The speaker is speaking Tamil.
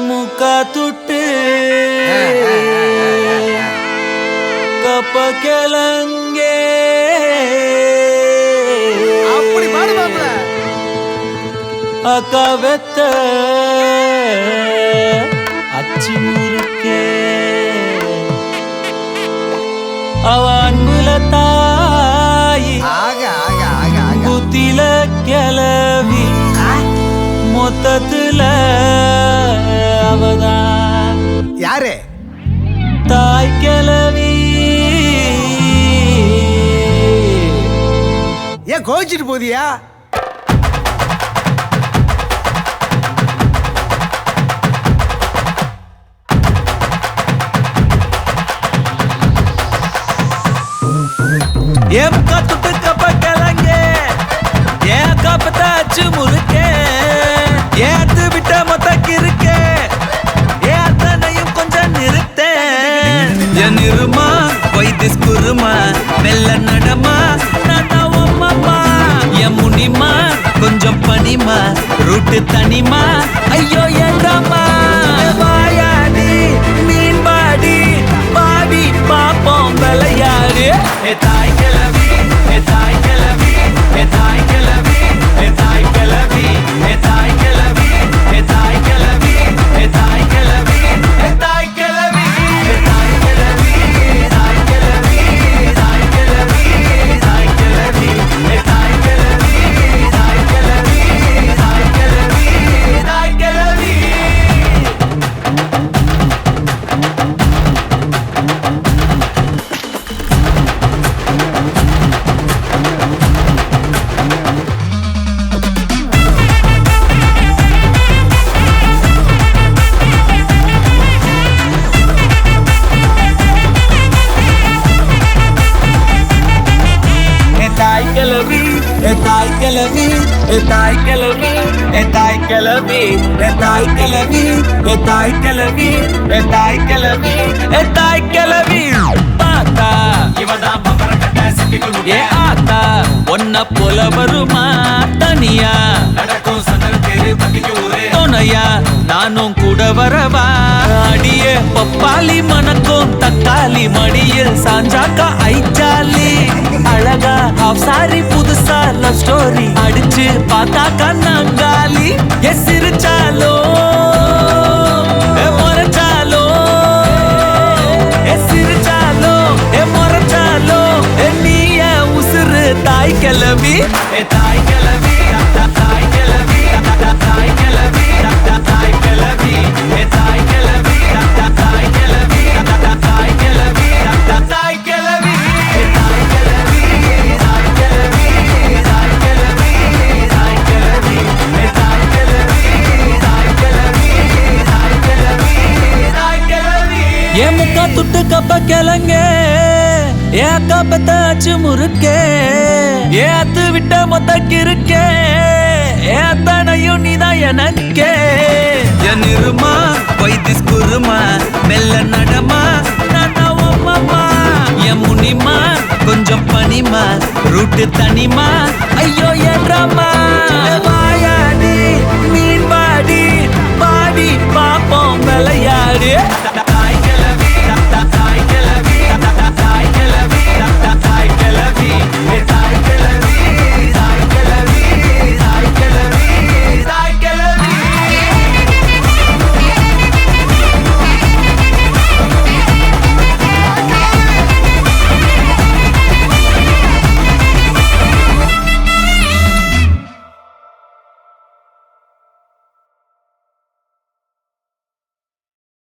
முக்கா துட்டு கப்ப கிளங்கே அப்படி பாடுவாங்க அக்கா வெத்த அச்சி முறுக்கே அவ அன்புல தாயி புத்தில கிளவி மொத்தத்துல அவதான் யாரு தாய் கிளவி. ஏன் கோவிச்சிட்டு போதியா? ஏன் கத்துட்டு கப்ப கிளங்கே ஏன் கப்பத்தாச்சு முறுக்கே ஏத்து விட்ட மொத்தக்கு இருக்கே ஏத்தனையும் கொஞ்சம் நிறுத்தேன். என் இருமா வைத்திஸ் குருமா மெல்ல நடமா நன்னவம்மா என் முனிமா கொஞ்சம் பனிமா ரூட்டு தனிமா ஐயோ என்றம்மா வாயாடி மீன் பாடி பாடி பாப்போம் விளையாடு. தாய் கிளவி தாய் கிளவி தாய் கிளவி தாய் கிளவி தாய் கிளவி தாய் கிளவி தாய் கிளவி தாய் கிளவி தாய் கிளவி தாய் கிளவி தாய் கிளவி தாய் கிளவி தாய் கிளவி தாய் கிளவி தாய் கிளவி தாய் கிளவி. தாய் கிளவி தாய் கிளவி தாய் கிளவி தாய் கிளவி தாய் கிளவி தாய் கிளவி தாய் கிளவி தாய் கிளவி. பாத்தா இவதான் பம்பரக்கட்ட சிட்டிக்குள் ஏ ஆத்தா ஒன்ன போல வருமா தனியா நடக்கும் சந்தன தேரு பக்கிக்கு ஊரே துணையா நானும் கூட வரவா அடியே பப்பாளி மணக்கும் தக்காளி மடியில் சாஞ்சாக்கா ஐச்சாலி அழகா ஹாஃப் சாரி புதுசா லவ் ஸ்டோரி அடிச்சு பார்த்தாக்கா நாங்காலி எஸ் சிரிச்சாலோ முறைச்சாலோ எஸ் சிரிச்சாலோ முறைச்சாலோ நீய உசுறு தாய் கிளவி தாய் கிளவி தாய் கிளவி தாய் கிளவி தாய் கிளவி தாய் கிளவி தாய் கிளவி தாய் கிளவி தாய் கிளவி. ஏ முக்கா துட்டு கப்ப கிளங்கே ஏ அக்கா பத்தாச்சு முறுக்கே ஏ அத்து விட்ட மொத்தக்கு இருக்கே ஏ அத்தனையும் நீதான் எனக்கே. என் இருமா வைத்திஸ் குருமா மெல்ல நடமா நன்னவம்மா என் முனிமா கொஞ்சம் பனிமா ரூட்டு தனிமா ஐயோ என்றம்மா